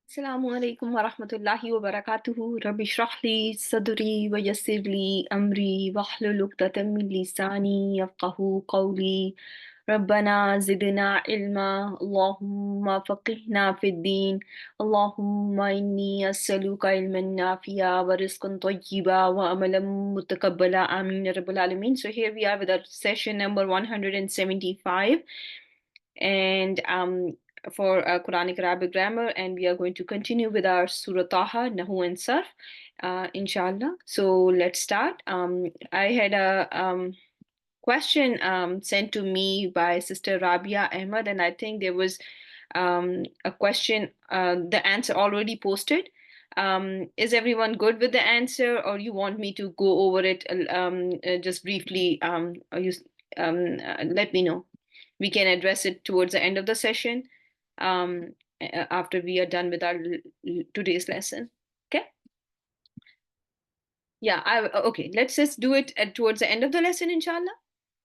Assalamu alaikum wa rahmatullahi wa barakatuhu. Rabbi shrah li sadri wa yassir li amri wahlul uqdatan min lisani yafqahu qawli. Rabbana zidna ilma. Allahumma faqihna fid din. Allahumma inni as'aluka ilman nafi'a wa rizqan tayyiba wa amalan mutakabbala. Ameen ya Rabbal Alameen. So here we are with our session number 175. And for Quranic Arabic grammar, and we are going to continue with our Surah Taha, Nahw and Sarf, inshallah. So let's start. I had a question sent to me by Sister Rabia Ahmad, and I think there was a question, the answer already posted. Is everyone good with the answer, or you want me to go over it just briefly? Let me know. We can address it towards the end of the session after we are done with our today's lesson. Okay? Yeah, okay. Let's just do it towards the end of the lesson, inshallah.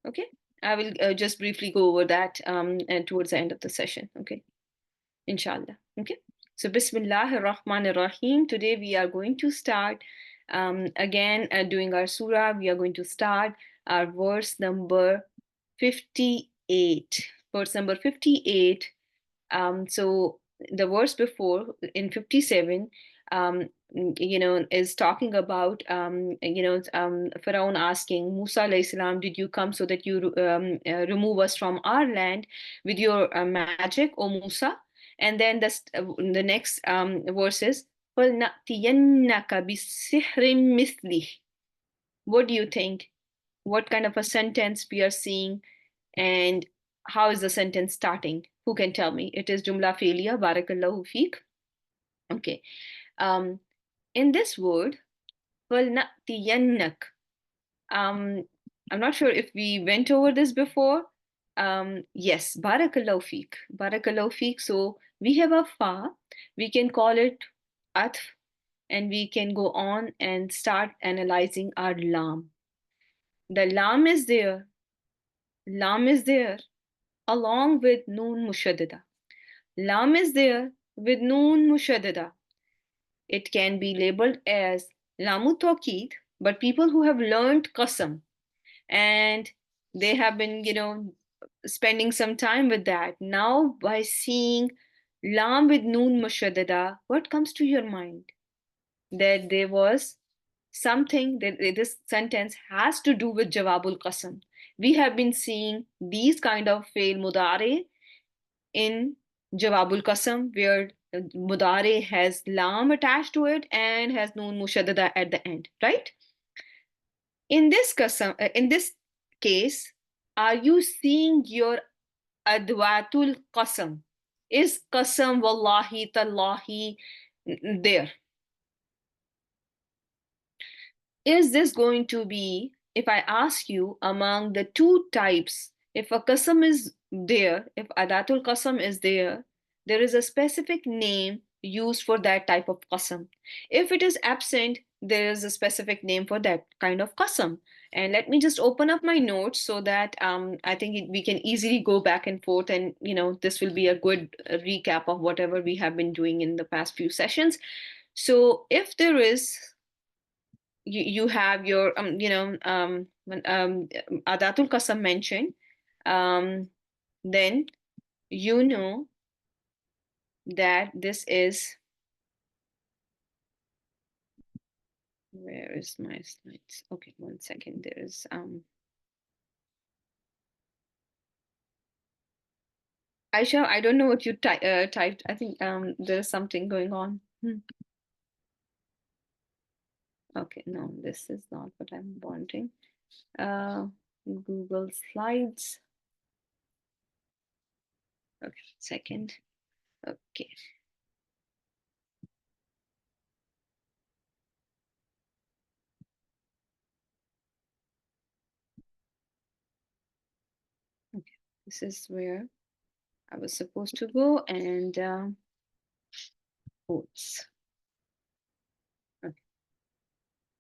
Okay? I will just briefly go over that and towards the end of the session. Okay? Inshallah. Okay? So, Bismillah ar-Rahman ar-Rahim. Today we are going to start again doing our surah. We are going to start our verse number 58. Verse number 58. So the verse before in 57, is talking about, Pharaoh asking Musa alayhi salam, did you come so that you remove us from our land with your magic, O Musa? And then the next verse is, وَلْنَأْتِيَنَّكَ بِسِحْرٍ مِثْلِهِ. What do you think? What kind of a sentence we are seeing? And how is the sentence starting? Who can tell me? It is Jumla Fi'liya, Barakallahu Feek. Okay. In this word, وَلْنَأْتِيَنَّكَ, I'm not sure if we went over this before. Yes, Barakallahu Feek. Barakallahu Feek. So we have a fa. We can call it atf, and we can go on and start analyzing our lam. The lam is there. Lam is there along with noon mushaddada. Lam is there with noon mushaddada. It can be labeled as lamu tawqid, but people who have learned qasam and they have been, spending some time with that. Now, by seeing lam with noon mushaddada, what comes to your mind? That there was something that this sentence has to do with jawabul qasam. We have been seeing these kind of fail mudare in jawabul qasam, where mudare has lam attached to it and has noon mushaddada at the end, right? In this case, are you seeing your adwatul qasam? Is qasam wallahi tallahi there? Is this going to be, if I ask you among the two types, if a qasam is there, if adatul qasam is there is a specific name used for that type of qasam. If it is absent, there is a specific name for that kind of qasam. And let me just open up my notes so that I think we can easily go back and forth, and this will be a good recap of whatever we have been doing in the past few sessions. So if there is, you have your adatul qasam mentioned, then you know that this is, where is my slides? Okay, 1 second. There is Aisha, I don't know what you typed. I think there's something going on. Okay, no, this is not what I'm wanting. Google Slides. Okay, second. Okay. Okay, this is where I was supposed to go, and quotes. Okay.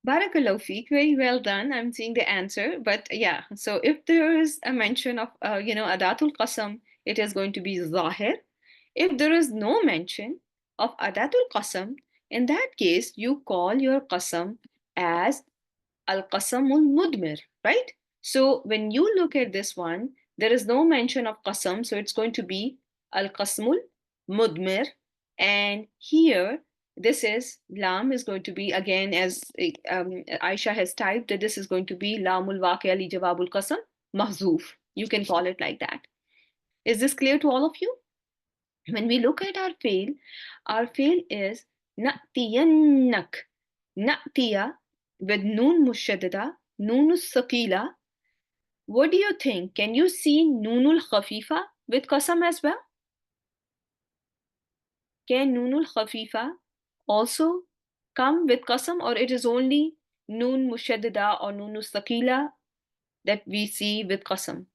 Barakallahu feek, very well done. I'm seeing the answer, but yeah. So if there is a mention of adatul qasam, it is going to be zahir. If there is no mention, of adatul qasam, in that case, you call your qasam as al-qasamul mudmir, right? So when you look at this one, there is no mention of qasam, so it's going to be al-qasamul mudmir. And here, this is, lam is going to be, again, as Aisha has typed, that this is going to be lamul waqi'a li jawabul qasam mahzuf. You can call it like that. Is this clear to all of you? When we look at our fail is na'tiyannak. Na'tiya with noon mushaddada, noonus saqila. What do you think? Can you see noonul khafifa with qasam as well? Can noonul khafifa also come with qasam, or it is only noon mushaddada or noonus saqila that we see with qasam?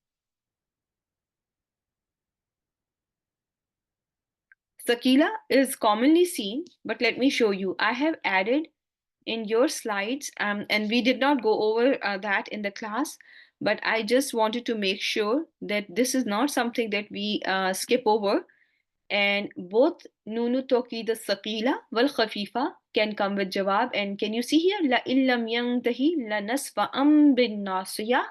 Sakila is commonly seen, but let me show you. I have added in your slides, and we did not go over that in the class, but I just wanted to make sure that this is not something that we skip over. And both nunu tawkid as-saqila wal khafifa can come with jawab. And can you see here, la illam yantahi la nasfa'am bin nasiya?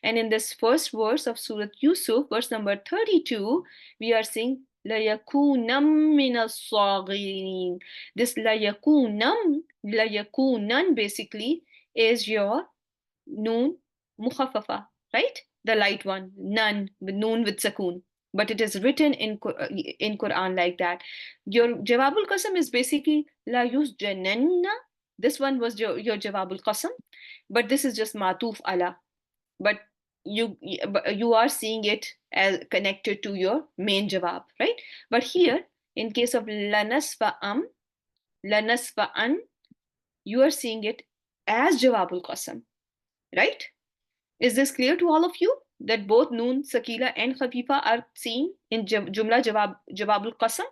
And in this first verse of Surah Yusuf, verse number 32, we are saying la yakunam min as-saghirin. This la yakunan basically is your noon mukhaffafa, right? The light one, nun, with noon with sakun. But it is written in Quran like that. Your Jawabul Qasam is basically La yusjananna. This one was your Jawabul Qasam, but this is just Matuf ala. But you are seeing it as connected to your main Jawab, right? But here, in case of lanasfa'am, lanasfa'an, you are seeing it as Jawabul Qasam, right? Is this clear to all of you? That both noon, sakila, and khafifa are seen in jumla jawabul qasam?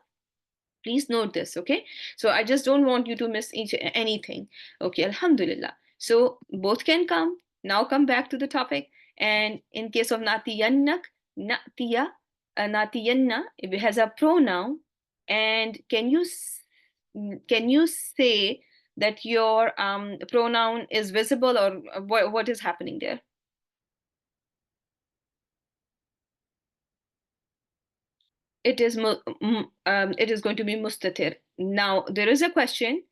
Please note this, okay? So I just don't want you to miss anything. Okay, alhamdulillah. So both can come. Now come back to the topic. And in case of natiyannak, natiya, natiyanna, it has a pronoun. And can you say that your pronoun is visible, or what is happening there? It is going to be mustatir. Now there is a question: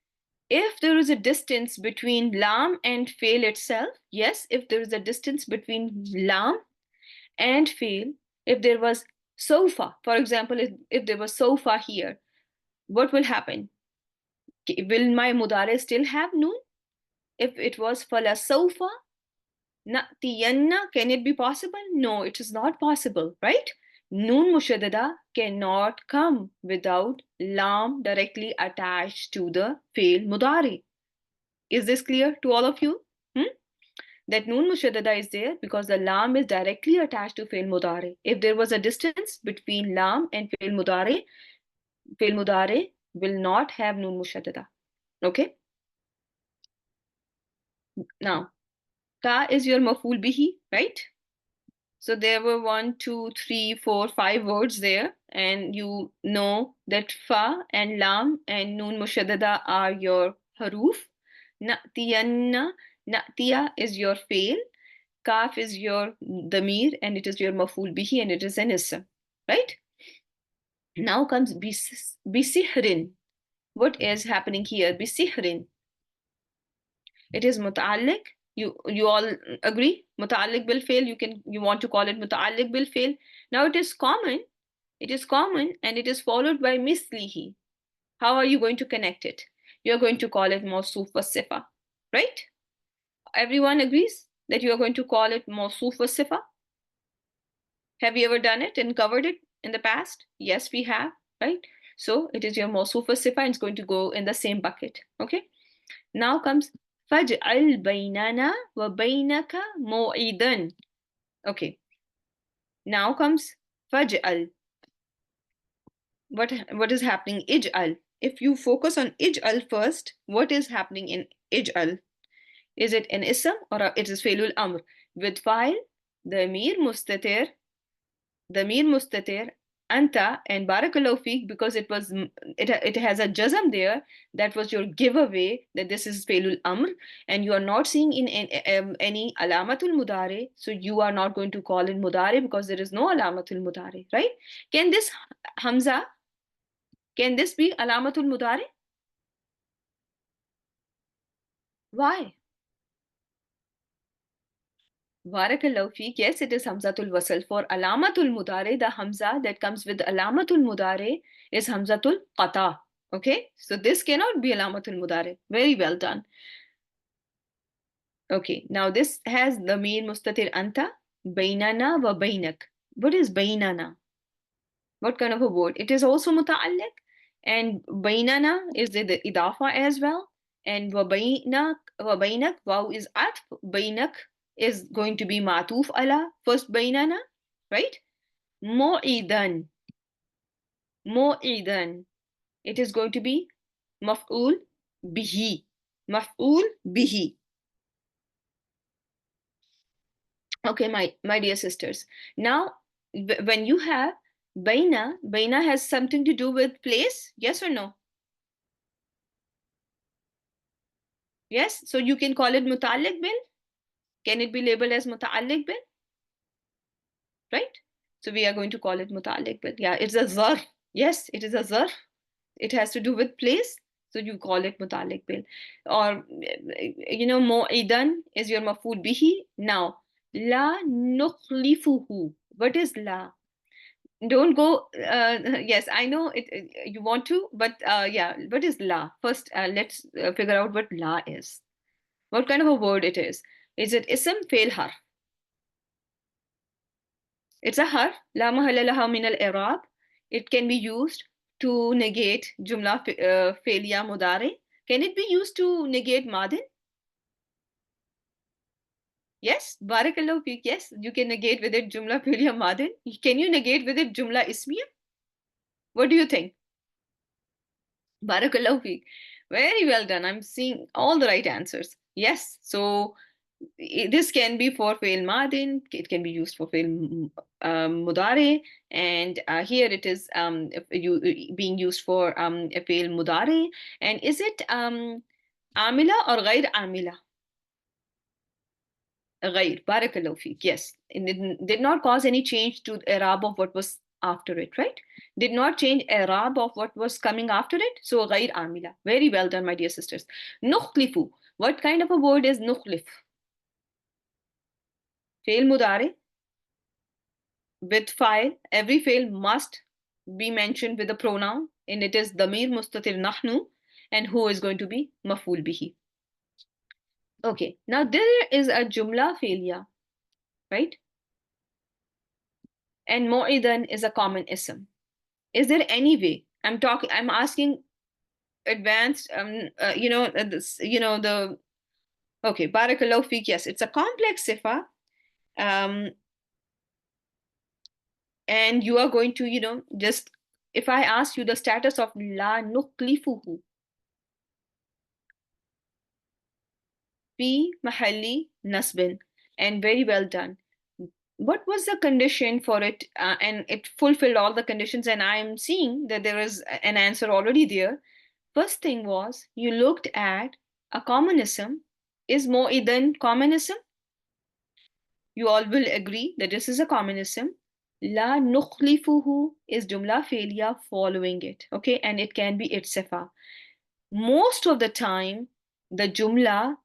if there is a distance between lam and fail itself, yes, if there is a distance between lam and fail, if there was sofa, for example, if there was sofa here, what will happen? Will my mudare still have noon? If it was fala sofa na'tiyanna, can it be possible? No, it is not possible, right? Noon mushaddada cannot come without lam directly attached to the fail mudari. Is this clear to all of you? That noon mushaddada is there because the lam is directly attached to fail mudari. If there was a distance between lam and fail mudari will not have noon mushaddada. Okay? Now, ka is your maf'ul bihi, right? So there were 1, 2, 3, 4, 5 words there, and you know that fa and lam and noon mushaddada are your haruf. Na'tiyanna, na'tiya is your fail. Kaf is your damir, and it is your maf'ul bihi, and it is an ism, right? Now comes bisihrin. What is happening here? Bisihrin. It is muta'alliq. You all agree? Muta'alliq bil fail. You want to call it muta'alliq bil fail. Now it is common. It is common, and it is followed by mislihi. How are you going to connect it? You are going to call it mawsuf wa sifa, right? Everyone agrees that you are going to call it mawsuf wa sifa? Have you ever done it and covered it in the past? Yes, we have, right? So it is your mawsuf wa sifa, and it's going to go in the same bucket, okay? Now comes فَاجْعَلْ بَيْنَنَا وَبَيْنَكَ مَوْعِدًا. Okay. Now comes فَاجْعَلْ. What is happening? Ij'al. If you focus on ij'al first, what is happening in ij'al? Is it an ism or it is failul amr? With fa'il, damir mustatir, anta, and barakallahu feek, because it has a jazm there. That was your giveaway that this is failul amr, and you are not seeing in any alamatul mudare, so you are not going to call it mudare because there is no alamatul mudare, right? Can this hamza, can this be alamatul mudare? Why? Barakallahu feek. Yes, it is Hamzatul Wasl. For Alamatul Mudare, the Hamza that comes with Alamatul Mudare is Hamzatul Qata. Okay, so this cannot be Alamatul Mudare. Very well done. Okay, now this has the main Mustatir Anta, Bainana wa Bainak. What is Bainana? What kind of a word? It is also Muta'alliq, and Bainana is the Idafa as well, and wa Bainak, wow is atf, Bainak is going to be Matuf ala, first Bainana, right? Mu'idan, Mu'idan. It is going to be Maf'ul bihi, Maf'ul bihi. Okay, my dear sisters. Now, when you have Baina has something to do with place, yes or no? Yes, so you can call it Muta'alliq bil. Can it be labeled as Muta'alliq bil? Right? So we are going to call it Muta'alliq bil. Yeah, it's a zarf. Yes, it is a zarf. It has to do with place. So you call it Muta'alliq bil. Or, Mu'idan is your maf'ul bihi. Now, La nukhlifuhu. What is La? Don't go, yes, I know you want to, but yeah, what is La? First, let's figure out what La is. What kind of a word it is? Is it ism, fail, harf? It's a harf. La mahalla laha min al-i'rab. It can be used to negate jumla failya mudare. Can it be used to negate madin? Yes, barakallahu feek. Yes, you can negate with it jumla failya madin. Can you negate with it jumla ismiya? What do you think? Barakallahu feek. Very well done. I'm seeing all the right answers. Yes, so this can be for fail madin, it can be used for fail mudare, and here it is being used for a fail mudare. And is it amila or ghair amila? Ghair, barakallahu feek. Yes, it did not cause any change to the i'rab of what was after it, right? Did not change i'rab of what was coming after it, so ghair amila. Very well done, my dear sisters. Nukhlifu. What kind of a word is nukhlif? Fail mudare with file. Every fail must be mentioned with a pronoun, and it is damir mustatir nahnu, and who is going to be maf'ul bihi. Okay, now there is a jumla failure, right? And mu'idan is a common ism. Is there any way? I'm asking advanced, okay, barakallahu feek. Yes, it's a complex sifa. And you are going to, just, if I ask you the status of la nukhlifuhu, fi mahalli nasbin, and very well done. What was the condition for it? And it fulfilled all the conditions, and I am seeing that there is an answer already there. First thing was, you looked at a commonism. Is mu'idan commonism? You all will agree that this is a commonism. La nukhlifuhu is jumla failure following it, okay? And it can be its sifa. Most of the time, the jumla,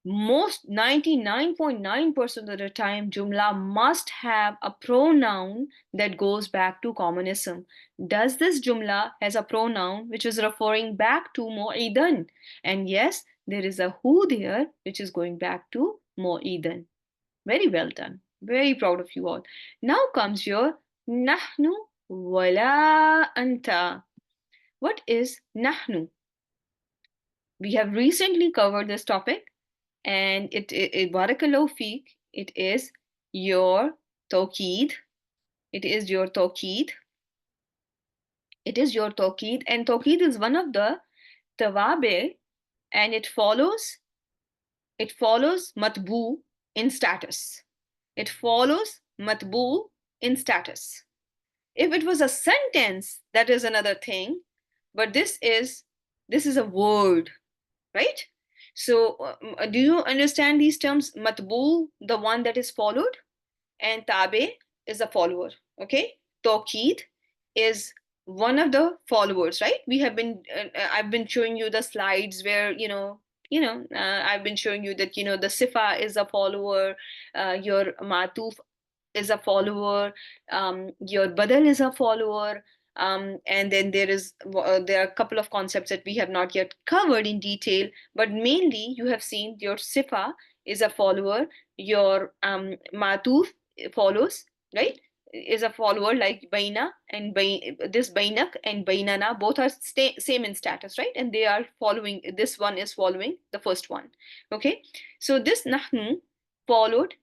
99.9% of the time, jumla must have a pronoun that goes back to commonism. Does this jumla has a pronoun which is referring back to mu'idan? And yes, there is a who there which is going back to mu'idan. Very well done. Very proud of you all. Now comes your nahnu wala anta. What is nahnu? We have recently covered this topic, and it barakallahu feek, it is your tawqeed. It is your tawqeed. It is your tawqeed, and tawqeed is one of the tawabi, and it follows matbu in status. It follows matbu in status. If it was a sentence, that is another thing. But this is a word, right? So do you understand these terms? Matbu, the one that is followed, and tabe is a follower. Okay, tawqid is one of the followers, right? We have been I've been showing you the slides where I've been showing you that the sifa is a follower, your matuf is a follower, your badal is a follower, and then there are a couple of concepts that we have not yet covered in detail, but mainly you have seen your sifa is a follower, your matuf follows, right? Is a follower like baina and this bainak and bainana both are same in status, right? And they are following, this one is following the first one. Okay, so this nahnu followed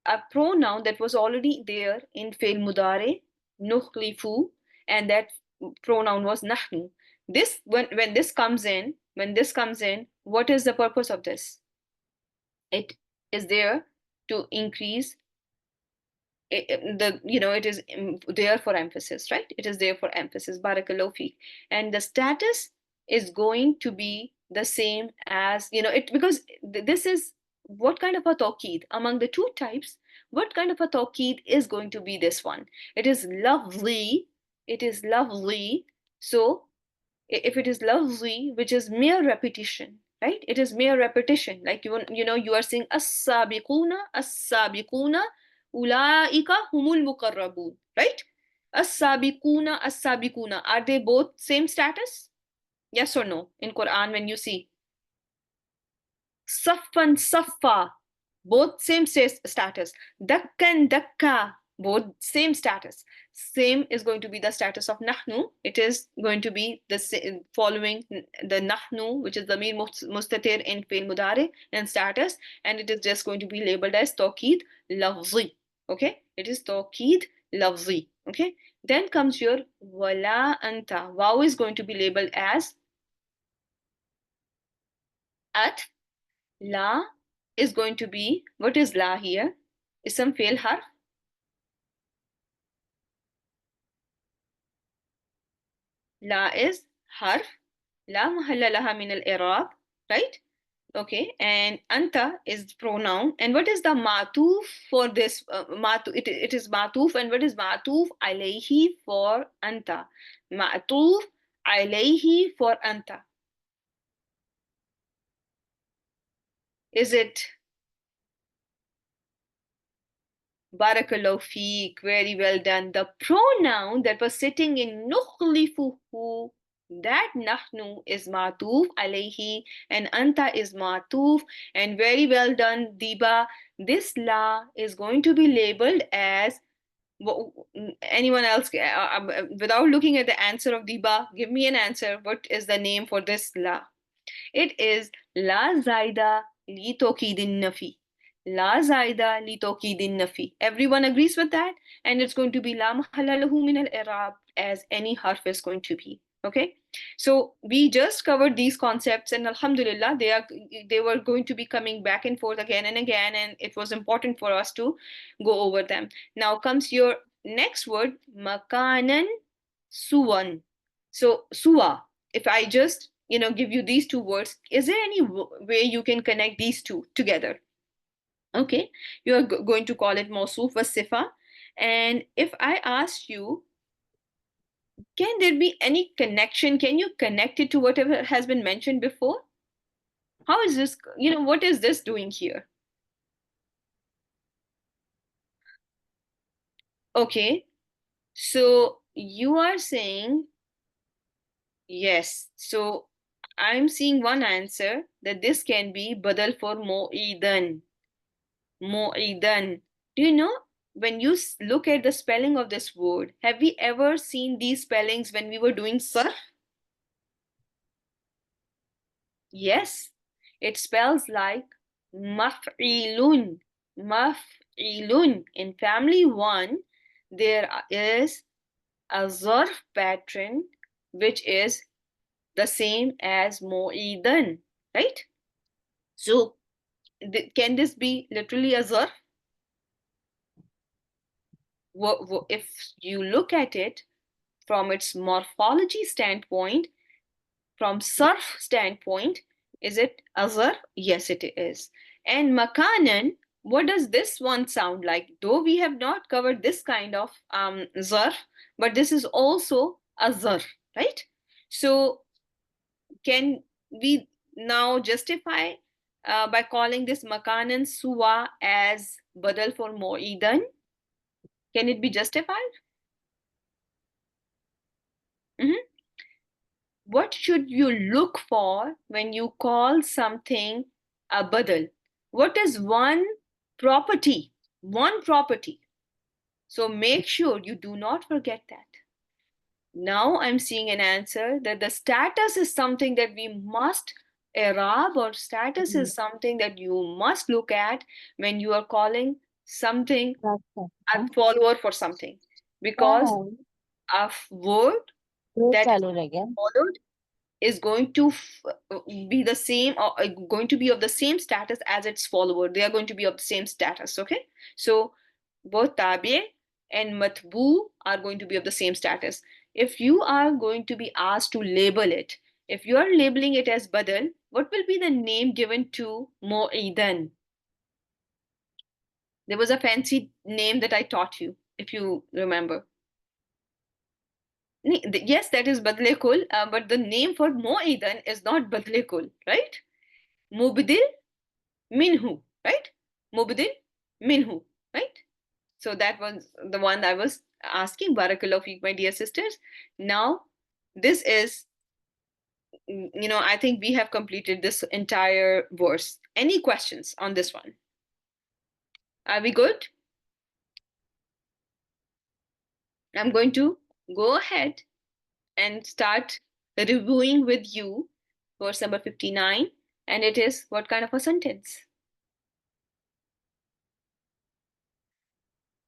a pronoun that was already there in fail mudare, nukhlifu, and that pronoun was nahnu. This when this comes in, what is the purpose of this? It is there to increase it is there for emphasis, right? It is there for emphasis. Barakallahu fi. And the status is going to be the same as it, because this is what kind of a tawqid among the two types. What kind of a tawqid is going to be this one? It is lovely. It is lovely. So if it is lafzi, which is mere repetition, right? It is mere repetition. Like you are saying as-sabiquna, as-sabiquna, ulaika humul muqarrabun, right? As-sabiquna, as-sabiquna. Are they both same status? Yes or no? In Quran, when you see saffan, saffa, both same status. Dakkan, dakka, both same status. Same is going to be the status of nahnu. It is going to be the following the nahnu, which is the mir mustatir in fail mudare and status, and it is just going to be labeled as tawqid lafzi. Okay, it is tawqid lafzi. Okay, then comes your wala anta. Wow is going to be labeled as at. La is going to be, what is la here? Ism fail harf. La is harf. La mahalla laha min al-i'rab, right? Okay, and anta is pronoun. And what is the matuf for this? It is matuf. And what is matuf alayhi for anta? Matuf alayhi for anta. Is it Barakallahu feek, very well done. The pronoun that was sitting in nukhlifuhu, that nahnu is matuf alayhi and anta is matuf. And very well done, Diba. This la is going to be labeled as anyone else without looking at the answer of Diba. Give me an answer. What is the name for this la? It is la zaida li tokidin nafi. La zaida li tokidin nafi. Everyone agrees with that, and it's going to be la mahalla lahu min al-i'rab, as any harf is going to be. Okay, so we just covered these concepts, and alhamdulillah, they were going to be coming back and forth again and again, and it was important for us to go over them. Now comes your next word, makanan suwan. So suwa, if I just give you these two words, is there any way you can connect these two together? Okay, you are going to call it mawsuf wa sifa. And if I ask you, can there be any connection? Can you connect it to whatever has been mentioned before? How is this, what is this doing here? Okay, so you are saying yes. So I'm seeing one answer that this can be badal for mu'idan. Mu'idan. Do you know, when you look at the spelling of this word, have we ever seen these spellings when we were doing sarf? Yes, it spells like maf'ilun. Maf'ilun. In family 1, there is a zarf pattern which is the same as mu'idan, right? So can this be literally a zarf? if you look at it from its morphology standpoint, from Sarf standpoint, is it azar? Yes, it is. And makanan, what does this one sound like? Though we have not covered this kind of zarf, but this is also a zarf, right? So can we now justify by calling this makanan suwa as badal for mo'idan? Can it be justified? Mhm. What should you look for when you call something a badal? What is one property? One property. So make sure you do not forget that. Now I'm seeing an answer that the status is something that we must Arab, or status is something that you must look at when you are calling something a follower for something, because a word that is followed is going to be the same, or going to be of the same status as its follower. They are going to be of the same status. Okay, so both tabi and matbu are going to be of the same status. If you are going to be asked to label it, if you are labeling it as badal, what will be the name given to mo'idan? There was a fancy name that I taught you, if you remember. Yes, that is badle kul, but the name for mo'idan is not badle kul, right? Mubdil minhu, right? Mubdil minhu, right? So that was the one I was asking. Barakallahu feek, my dear sisters. Now, this is, I think we have completed this entire verse. Any questions on this one? Are we good? I'm going to go ahead and start reviewing with you verse number 59. And it is what kind of a sentence?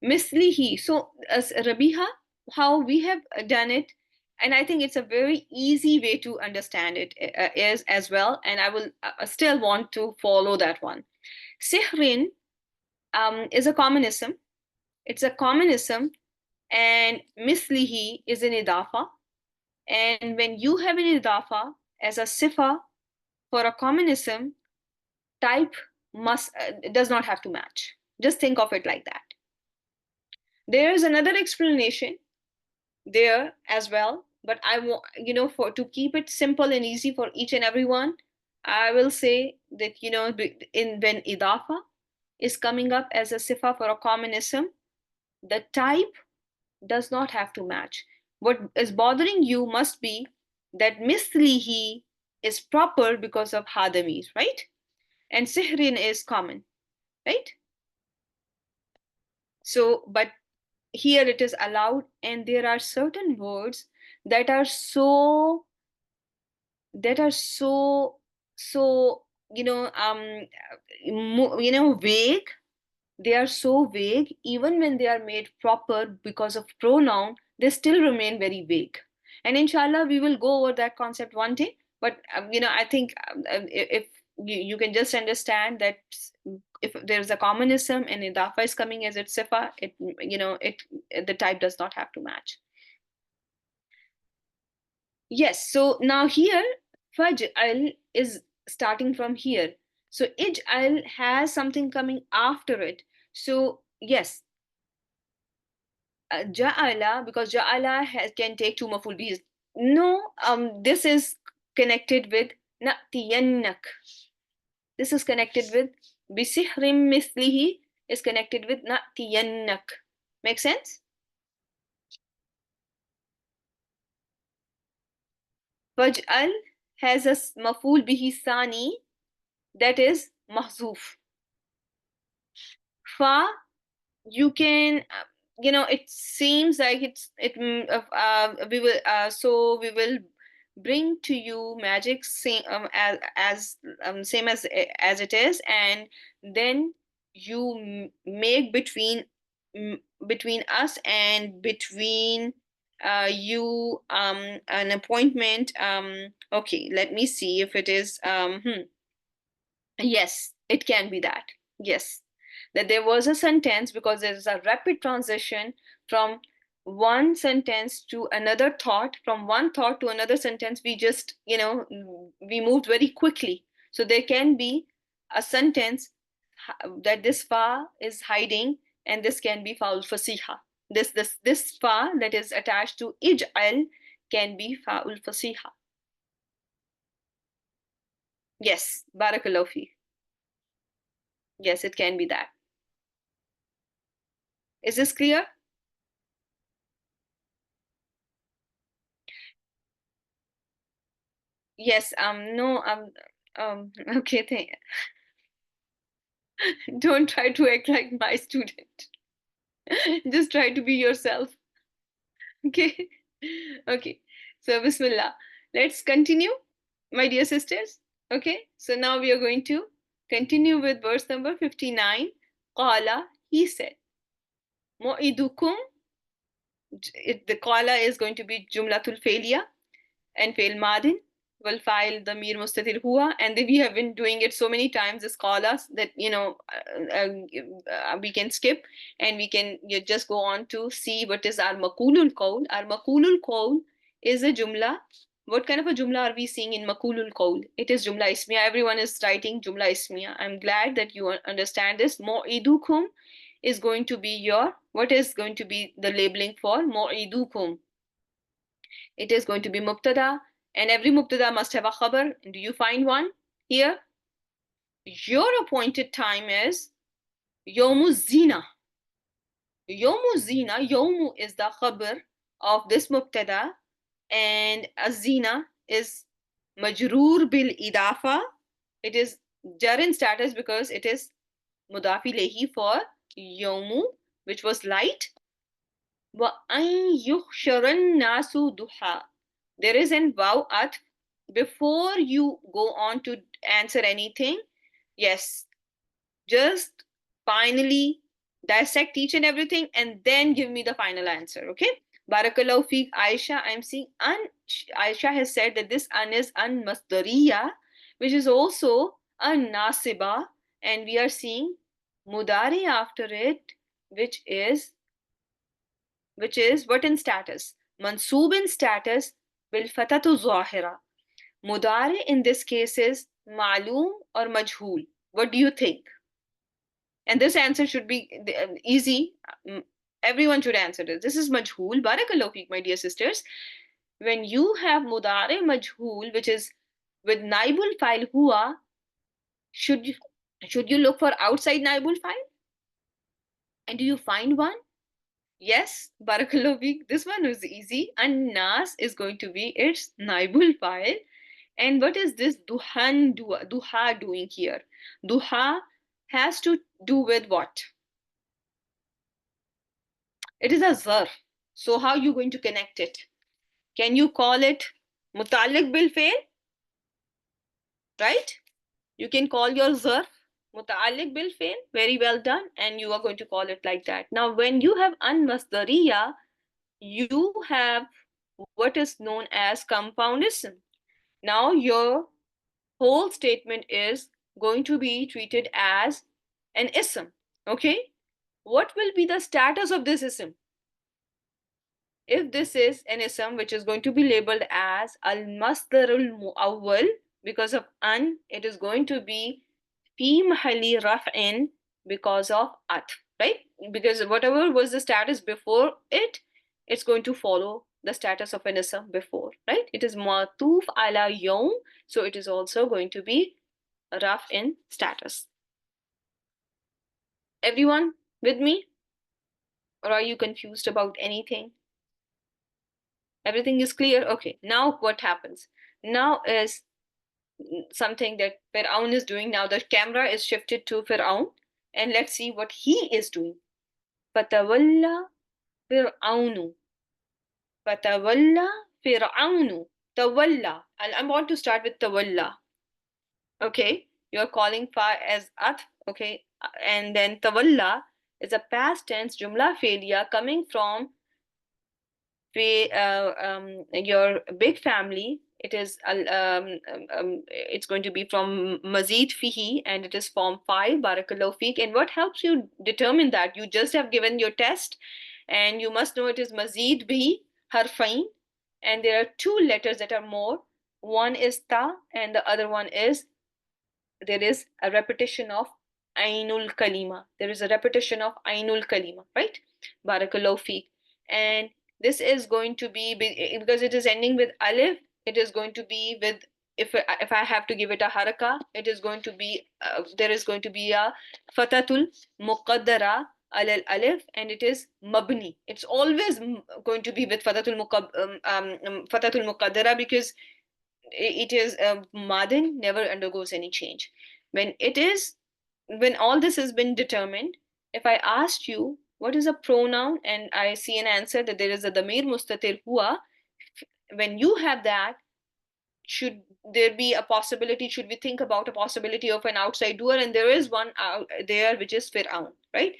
Mislihi. So, as Rabiha, how we have done it, and I think it's a very easy way to understand it is as well, and I will still want to follow that one. Sihrin is a commonism. It's a commonism, and mislihi is an idafa. And when you have an idafa as a sifa for a commonism, type must does not have to match. Just think of it like that. There is another explanation there as well, but I want, for to keep it simple and easy for each and everyone, I will say that, in when idafa is coming up as a sifa for a commonism, the type does not have to match. What is bothering you must be that mislihi is proper because of hadamir, right? And sihrin is common, right? So, but here it is allowed, and there are certain words that are so so vague. They are so vague, even when they are made proper because of pronoun, they still remain very vague. And inshallah we will go over that concept one day. But I think if you can just understand that if there's a commonism and idafa is coming as its sifa, it the type does not have to match. Yes, so now here, faj'al is starting from here. So ij'al has something coming after it. So yes, ja'ala, because ja'ala can take two maful bihis. No, this is connected with na'tiyannak. This is connected with bisihrim mithlihi is connected with na'tiyannak. Make sense? Faj'al has a maful bihi sani, that is mahzuf. Fa, you can, it seems like we will bring to you magic same as same as it is, and then you make between us and between you an appointment. Okay, let me see if it is yes, it can be that. Yes, that there was a sentence because there is a rapid transition From one sentence to another thought, from one thought to another sentence, we just, we moved very quickly. So there can be a sentence that this fa is hiding, and this can be faul fasiha. This fa that is attached to ij'al can be faul fasiha. Yes, barakallahu fi. Yes, it can be that. Is this clear? Yes, no, okay, don't try to act like my student. Just try to be yourself. Okay? Okay. So, Bismillah. Let's continue, my dear sisters. Okay? So now we are going to continue with verse number 59. Qala, he said. Mu'idukum, the qala is going to be jumlatul failure and fail madin will file the mir mustatir hua, and then we have been doing it so many times as qalas that we can skip, and we can just go on to see what is our maqulul qawl. Our maqulul qawl is a jumla. What kind of a jumla are we seeing in maqulul qawl? It is jumla ismiya. Everyone is writing jumla ismiya. I'm glad that you understand this. Mu'idukum is going to be your, what is going to be the labeling for mu'idukum? It is going to be mubtada, and every mubtada must have a khabar. Do you find one here? Your appointed time is yomu zina. Yomu zina, yomu is the khabar of this mubtada, and azina is majroor bil idafa. It is jar in status because it is mudaf ilayhi for yomu, which was light. وَأَن يُحْشَرَ النَّاسُ duha. There is an waw at before you go on to answer anything. Yes, just finally dissect each and everything and then give me the final answer. Okay? Barakallahu feek, Aisha. I'm seeing Aisha has said that this an is an masdariya, which is also an nasiba, and we are seeing mudari after it, which is what in status? Mansoob in status bil fatatu zahira. Mudari in this case is ma'loom or majhool. What do you think? And this answer should be easy. Everyone should answer this. This is majhool. Barakallahu feek, my dear sisters. When you have mudari majhool, which is with naibul file hua, should you look for outside naibul file? And do you find one? Yes, barakallahu feek. This one was easy. And nas is going to be its naibul file. And what is this duha doing here? Duha has to do with what? It is a zarf. So how are you going to connect it? Can you call it mutalik bil fail? Right? You can call your zarf mutalik bil fail. Very well done. And you are going to call it like that. Now, when you have an masdariya, you have what is known as compound ism. Now, your whole statement is going to be treated as an ism. Okay? What will be the status of this ism? If this is an ism which is going to be labeled as al-masdarul mu'awwal, because of an, it is going to be fi mahalli raf'in because of atf, right? Because whatever was the status before it, it's going to follow the status of an ism before, right? It is ma'tuf ala yawm, so it is also going to be raf'in status. Everyone with me? Or are you confused about anything? Everything is clear? Okay, now what happens? Now is something that Fir'aun is doing. Now the camera is shifted to Fir'aun, and let's see what he is doing. Fatawalla Fir'aunu. Fatawalla Fir'aunu. Tawalla. I'm going to start with Tawalla. Okay, you're calling fa as at. Okay, and then Tawalla is a past tense jumla failure coming from your big family. It is it's going to be from Mazid Fihi, and it is form 5. Barakallahu feek. And what helps you determine that? You just have given your test, And you must know it is mazid bi harfain, and there are two letters that are more. One is ta and the other one is, there is a repetition of ainul kalima. There is a repetition of ainul kalima, right? Barakallahu feek. And this is going to be, because it is ending with alif, it is going to be with, if I have to give it a haraka, it is going to be, there is going to be a fatatul muqaddara al alif, and it is mabni. It's always going to be with fatatul muqaddara, because it is madin never undergoes any change. When all this has been determined, if I asked you what is a pronoun and I see an answer that there is a damir mustatir hua, when you have that, should there be a possibility, should we think about a possibility of an outside doer? And there is one out there, which is fir'aun, right?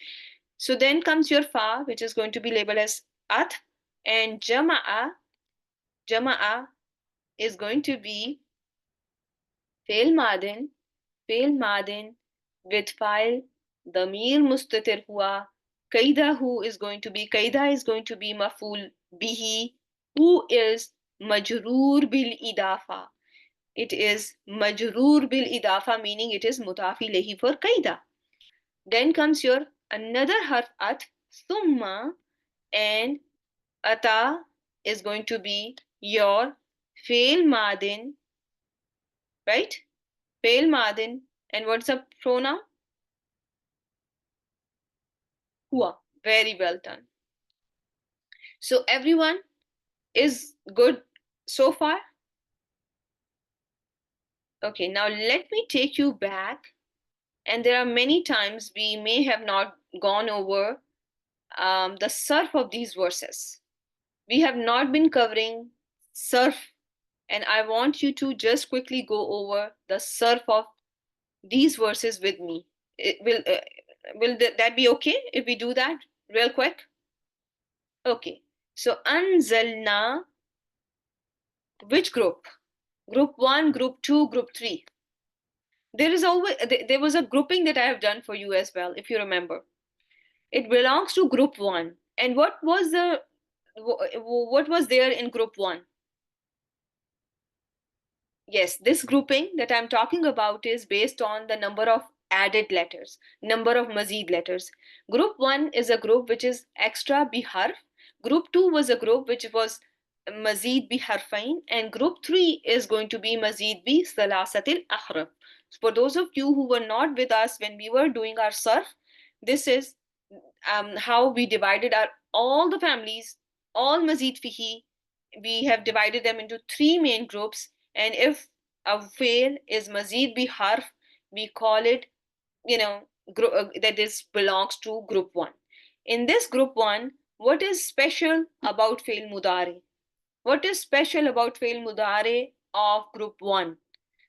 So then comes your fa, which is going to be labeled as at, and jama'a is going to be fail madin with file damir mustatir hua. Kaida is going to be maful bihi, who is majroor bil idafa. It is majroor bil idafa, meaning it is mudaf ilayhi for kaida. Then comes your another harf at, summa, and ata is going to be your fail madin, right? Fail madin. And what's a pronoun? Hua. Very well done. So everyone is good so far? Okay, now let me take you back. And there are many times we may have not gone over the surf of these verses. We have not been covering surf, and I want you to just quickly go over the surf of these verses with me. Will that be okay if we do that real quick? Okay, so anzalna, which group? Group 1, group 2, group 3. There was a grouping that I have done for you as well, if you remember. It belongs to group 1. And what was there in group 1? Yes, this grouping that I'm talking about is based on the number of added letters, number of mazid letters. Group 1 is a group which is extra bi harf. Group 2 was a group which was mazid bi harfain, and group 3 is going to be mazid bi salasatil ahraf. For those of you who were not with us when we were doing our surf, this is how we divided all the families, all mazid fihi. We have divided them into 3 main groups, and if a fail is mazid bi harf, we call it, that this belongs to group 1. In this group 1, what is special about fail mudari? What is special about fail mudari of group 1?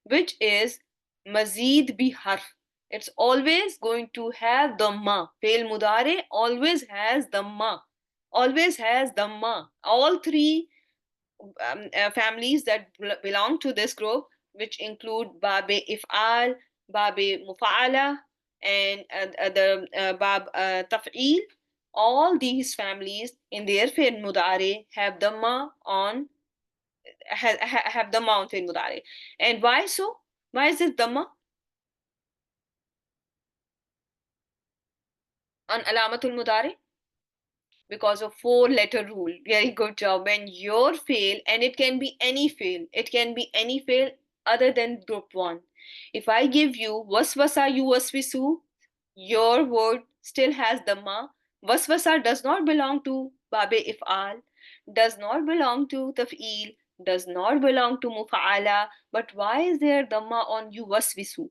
Which is mazid bi harf. It's always going to have dhamma. Fail mudari always has dhamma. Always has dhamma. All 3 families that belong to this group, which include babe if'al, babe mufa'ala, and the bab taf'il, all these families in their fi'l mudari have dhamma on have dhamma on fi'l mudari. And why so? Why is this dhamma on alamatul mudari? Because of 4-letter rule. Very good job. When your fail, and it can be any fail other than group 1. If I give you waswasa yuwaswisu, your word still has dhamma. Waswasa does not belong to babe if'al, does not belong to taf'il, does not belong to mufa'ala. But why is there dhamma on yuwaswisu?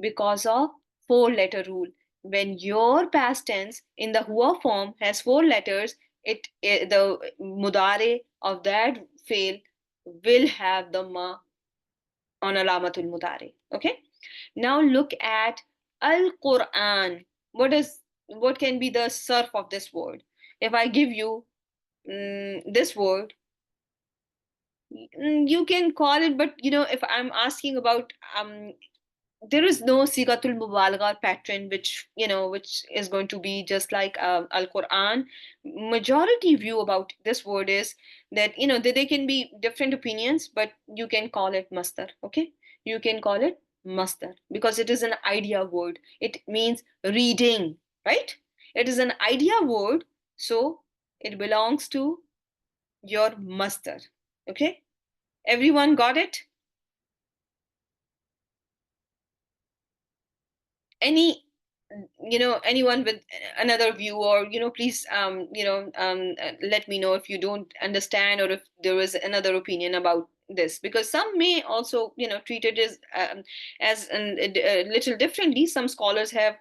Because of 4-letter rule. When your past tense in the hua form has 4 letters, the mudare of that fail will have the ma on alamatul mudare. Okay. Now look at al-Quran. What can be the surf of this word? If I give you this word, you can call it, but if I'm asking about there is no sigatul mubalagha pattern which is going to be just like al Quran. Majority view about this word is that that there can be different opinions, but you can call it masdar. Okay, you can call it masdar because it is an idea word. It means reading, right? It is an idea word, so it belongs to your masdar. Okay, everyone got it? Any anyone with another view, or please let me know if you don't understand, or if there is another opinion about this, because some may also treat it as a little differently. Some scholars have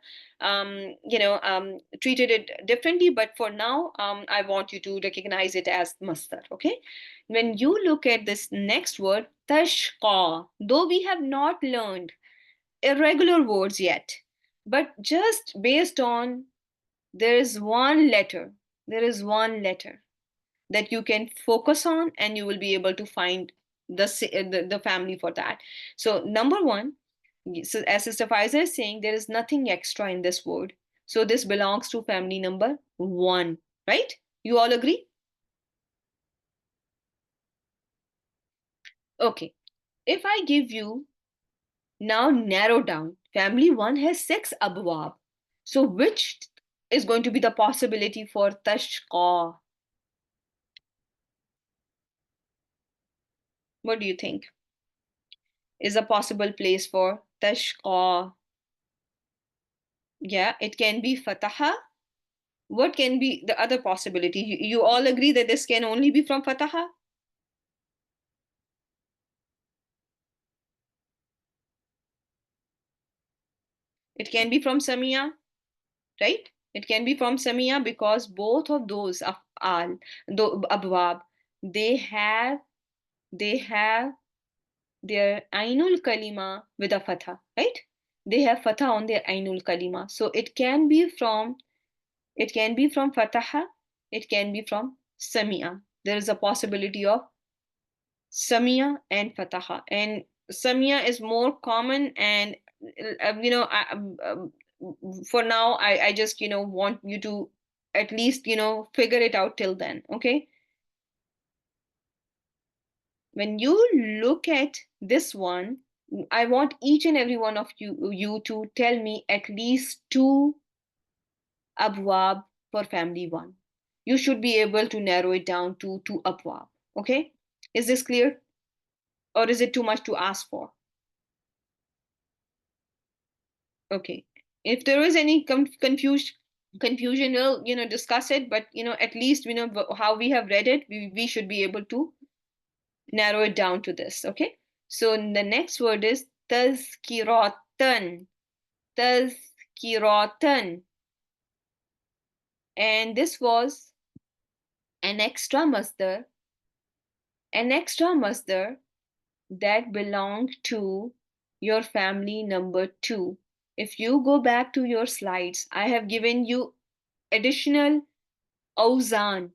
treated it differently, but for now I want you to recognize it as masdar. Okay, when you look at this next word tashqa, though we have not learned irregular words yet, but just based on there is one letter, there is one letter that you can focus on, and you will be able to find the family for that. So number one, so as Sister Faiza is saying, there is nothing extra in this word. So this belongs to family number one, right? You all agree? Okay. If I give you now narrow down. Family 1 has 6 abwab. So which is going to be the possibility for tashqa? What do you think? Is a possible place for tashqa? Yeah, it can be fataha. What can be the other possibility? You all agree that this can only be from fataha? It can be from samia, right? It can be from samia because both of those af'al, abwab, they have they have their Ainul Kalima with a fatha, right? They have fatha on their Ainul Kalima. So it can be from fataha, it can be from samia. There is a possibility of samia and fataha. And samia is more common, and for now I just want you to at least figure it out till then, okay? When you look at this one, I want each and every one of you to tell me at least two abwab for family one. You should be able to narrow it down to two abwab. Okay? Is this clear? Or is it too much to ask for? Okay. If there is any confusion, we'll discuss it. But at least how we have read it. We should be able to narrow it down to this. Okay. So the next word is tazkiratan. Tazkiratan. And this was an extra masdar, an extra masdar that belonged to your family number two. If you go back to your slides, I have given you additional awzan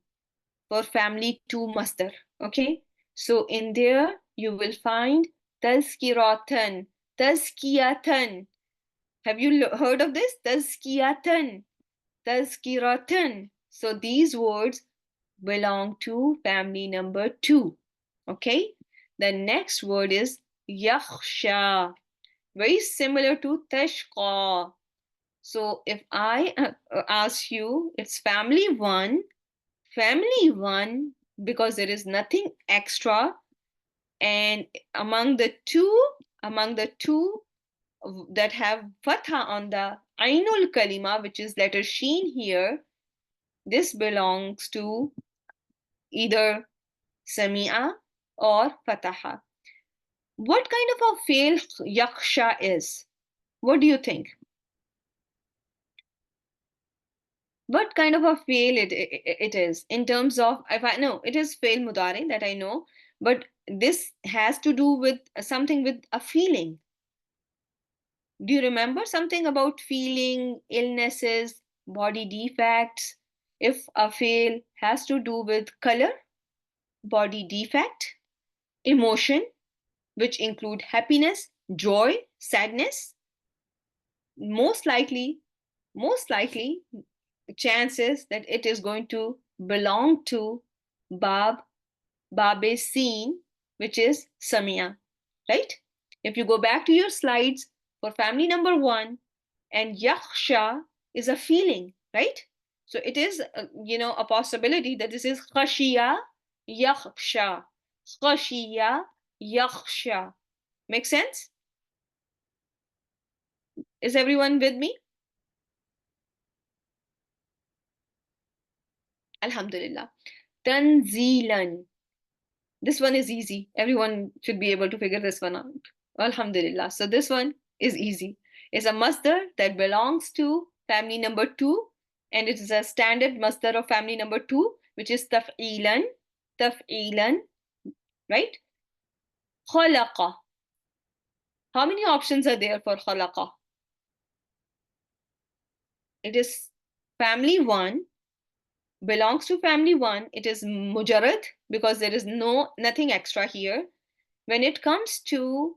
for family two masdar. Okay, so in there you will find tazkiratan, tazkiyatan. Have you heard of this? Tazkiyatan, tazkiratan. So these words belong to family number two. Okay. The next word is yakhsha. Very similar to tashqa. So if I ask you, it's family one, because there is nothing extra. And among the two that have fatha on the ainul kalima, which is letter sheen here, this belongs to either Sami'a or Fataha. What kind of a fail Yaksha is? What do you think? What kind of a fail it is in terms of, if I know it is fail mudari, that I know, but this has to do with something with a feeling. Do you remember something about feeling, illnesses, body defects? If a fail has to do with color, body defect, emotion, which include happiness, joy. sadness, most likely chances that it is going to belong to Babe Seen, which is Samia, right? If you go back to your slides for family number 1, and yakhsha is a feeling, right? So it is, a possibility that this is khashiya yakhsha, khashiya yakhsha. Make sense? Is everyone with me? Alhamdulillah. Tanzilan. This one is easy. Everyone should be able to figure this one out. Alhamdulillah. So this one is easy. It's a masdar that belongs to family number 2, and it is a standard masdar of family number 2, which is taf'ilan. Taf'ilan, right? Khalaqa. How many options are there for khalaqa? It is family 1, belongs to family 1. It is mujarrad because there is nothing extra here. When it comes to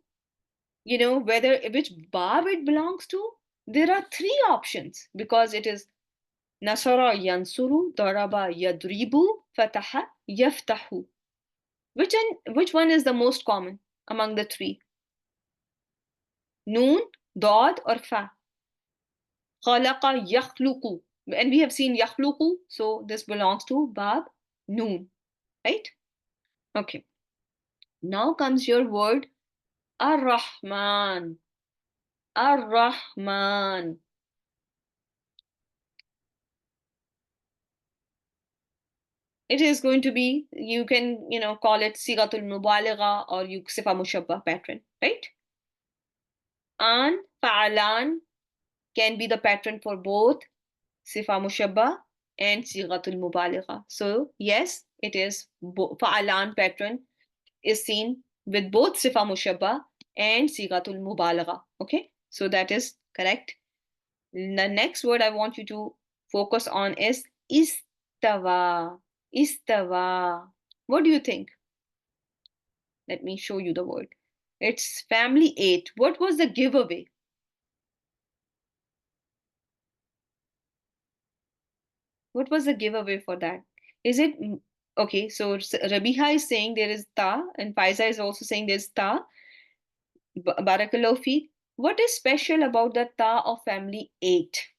whether which bab it belongs to, there are 3 options because it is nasara yansuru, daraba yadribu, fataha yaftahu. Which one is the most common among the 3? Noon, dad, or fa? Khalaqa yakhluqu. And we have seen yakhluqu, so this belongs to bab noon, right? Okay. Now comes your word ar-Rahman. Ar-Rahman. It is going to be, you can, call it sigatul mubaligha or sifa mushabbah pattern, right? An, fa'alan can be the pattern for both sifa mushabbah and sigatul mubaligha. So yes, it is fa'alan pattern is seen with both sifa mushabbah and sigatul mubaligha. Okay, so that is correct. The next word I want you to focus on is istawa. Istawa. What do you think? Let me show you the word. It's family 8. What was the giveaway? What was the giveaway for that? Is it okay? So Rabiha is saying there is ta, and Faiza is also saying there's ta. Barakallahu feek. What is special about the ta of family 8?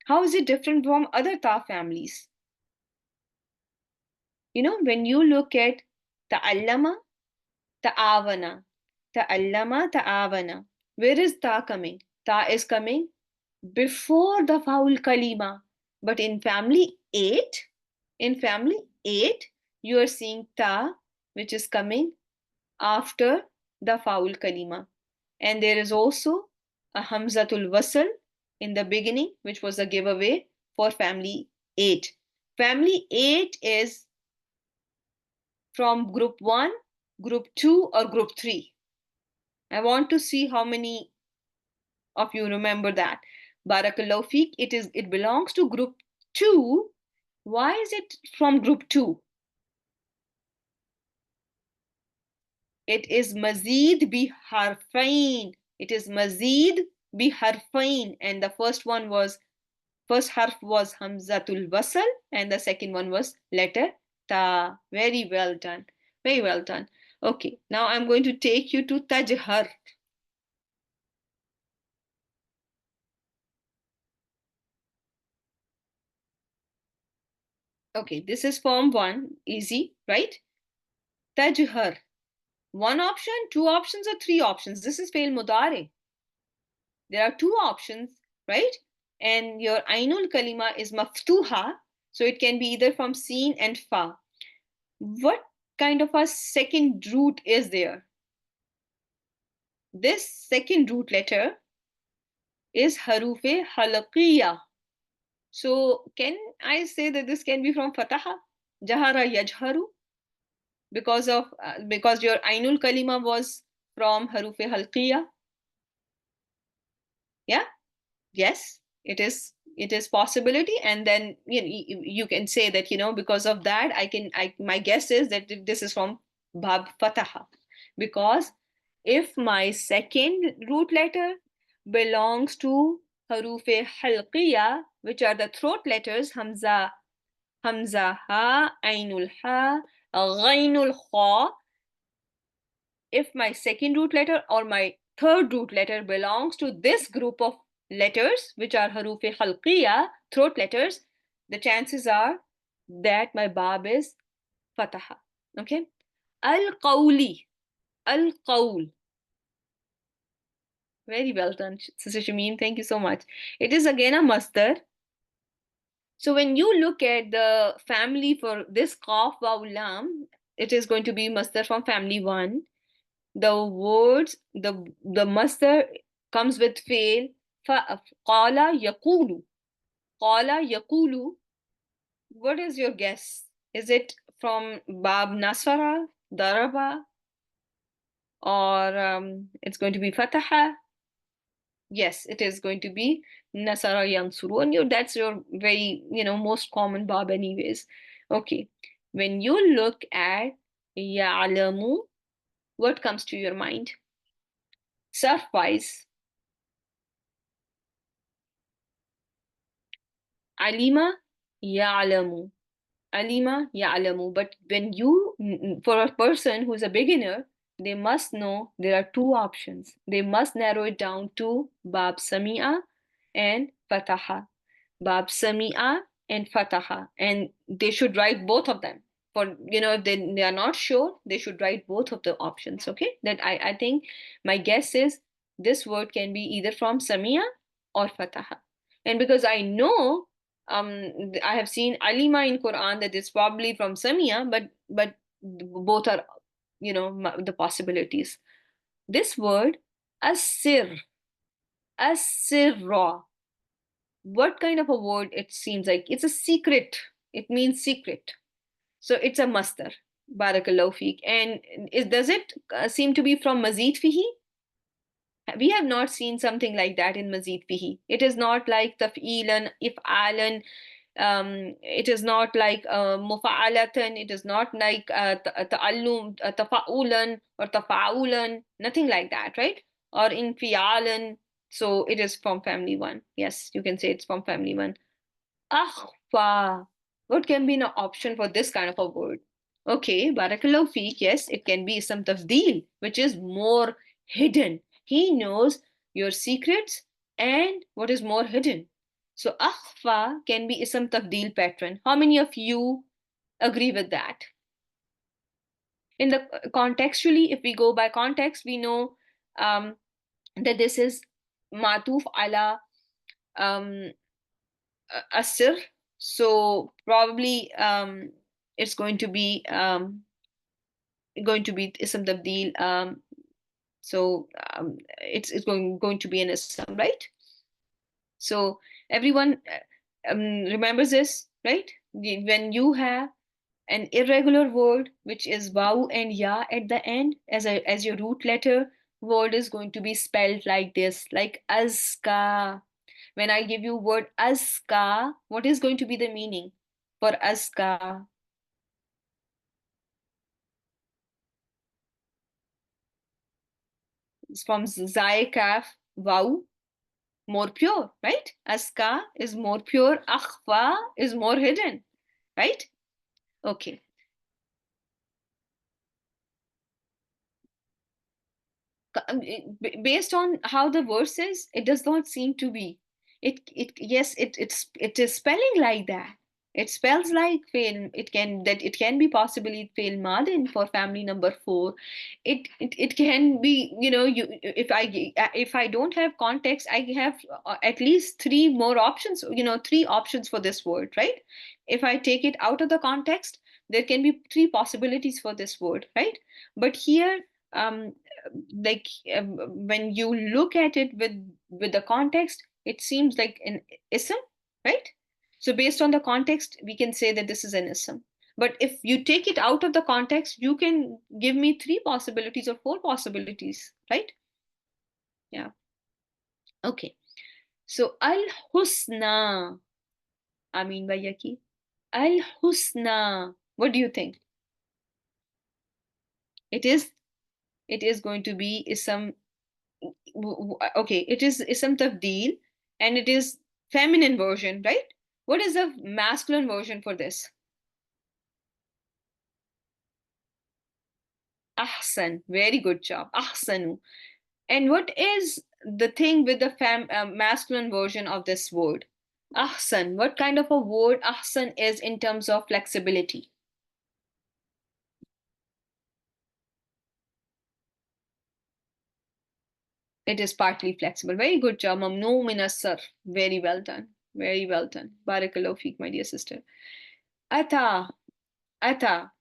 How is it different from other ta families? When you look at ta'allama, ta'awana, ta'allama, ta'awana, where is ta coming? Ta is coming before the faul kalima. But in family 8, you are seeing ta, which is coming after the faul kalima. And there is also a hamzatul wasl in the beginning, which was a giveaway for family 8. Family 8 is from group 1, group 2, or group 3. I want to see how many of you remember that. Barakallahu feek, it belongs to group 2. Why is it from group 2? It is mazid bi harfain. It is mazid bi harfain, and the first harf was hamzatul wasl, and the second one was letter ta. Very well done. Very well done. Okay, now I'm going to take you to tajhar. Okay, this is form 1. Easy, right? Tajhar. 1 option, 2 options, or 3 options. This is fail mudare. There are 2 options, right? And your ainul kalima is maftuha, so it can be either from seen and fa. What kind of a second root is there? This second root letter is harufe halqiya. So can I say that this can be from fataha? Jahara yajharu? Because your ainul kalima was from harufe halqiya? Yeah? Yes, it is possibility. And then you can say that because of that my guess is that this is from bab fataha, because if my second root letter belongs to haruf halqiya, which are the throat letters, hamza, hamza, ha, ainul ha, ghainul kha. If my second root letter or my third root letter belongs to this group of letters, which are haruf halqiya, throat letters, the chances are that my bab is fataha. Okay. Al-qawli, al-qawl. Very well done, Sister Shamim. Thank you so much. It is again a masdar. So when you look at the family for this qaf waw lam, it is going to be masdar from family 1. The words, the masdar comes with fail. Qala yaqulu. Qala yaqulu. What is your guess? Is it from bab nasara, daraba, or it's going to be fataha? Yes, it is going to be Nasara Yansuru. And that's your very, most common bab anyways. Okay. When you look at Ya'lamu, what comes to your mind? Surf-wise. Alima Ya'lamu. Alima Ya'lamu. But when for a person who's a beginner, they must know there are two options. They must narrow it down to Bab Sami'a and Fataha. Bab Sami'a and Fataha. And they should write both of them. For, if they are not sure, they should write both of the options. Okay. That I think my guess is this word can be either from Sami'a or Fataha. And because I know, I have seen Alima in Quran that it's probably from Sami'a, but both are, the possibilities. This word, asir, asirra. What kind of a word it seems like? It's a secret. It means secret. So it's a masdar. Barakallahu feek. And does it seem to be from mazid fihi? We have not seen something like that in mazid fihi. It is not like taf'ilan, if'alan. It is not like mufa'alatan. It is not like ta'allum, tafa'ulan or tafa'ulan. Nothing like that, right? Or infi'alan. So it is from family 1. Yes, you can say it's from family 1. Akhfa. What can be an option for this kind of a word? Okay, barakallahu feek. Yes, it can be some tafdeel, which is more hidden. He knows your secrets and what is more hidden. So akhfa can be ism tafdeel pattern. How many of you agree with that? In the contextually, if we go by context, we know that this is matuf ala asr. So probably it's going to be ism tabdeel. So it's going to be an ism, right? So everyone remembers this, right? When you have an irregular word which is waw and ya at the end as your root letter, word is going to be spelled like this, like azka. When I give you word azka, what is going to be the meaning for azka? It's from zai kaf waw, more pure, right? Azka is more pure, akhfa is more hidden, right? Okay. Based on how the verse is, it does not seem to be. Yes, it is spelling like that. It spells like fail. It can be possibly fail madin for family number 4. It can be, you if I don't have context, I have at least 3 more options, 3 options for this word, right? If I take it out of the context, there can be 3 possibilities for this word, right? But here like when you look at it with the context, it seems like an ism, right? So based on the context, we can say that this is an ism. But if you take it out of the context, you can give me 3 possibilities or 4 possibilities, right? Yeah. Okay. So al husna, Amin Bayaki, al husna, what do you think? It is it is going to be ism. Okay, it is ism tafdeel, and it is feminine version, right? What is the masculine version for this? Ahsan. Very good job. Ahsanu. And what is the thing with the masculine version of this word? Ahsan. What kind of a word ahsan is in terms of flexibility? It is partly flexible. Very good job. Mamnu min as-sarf. Very well done. Very well done. Barakallahu feek, my dear sister. Ata. Ata.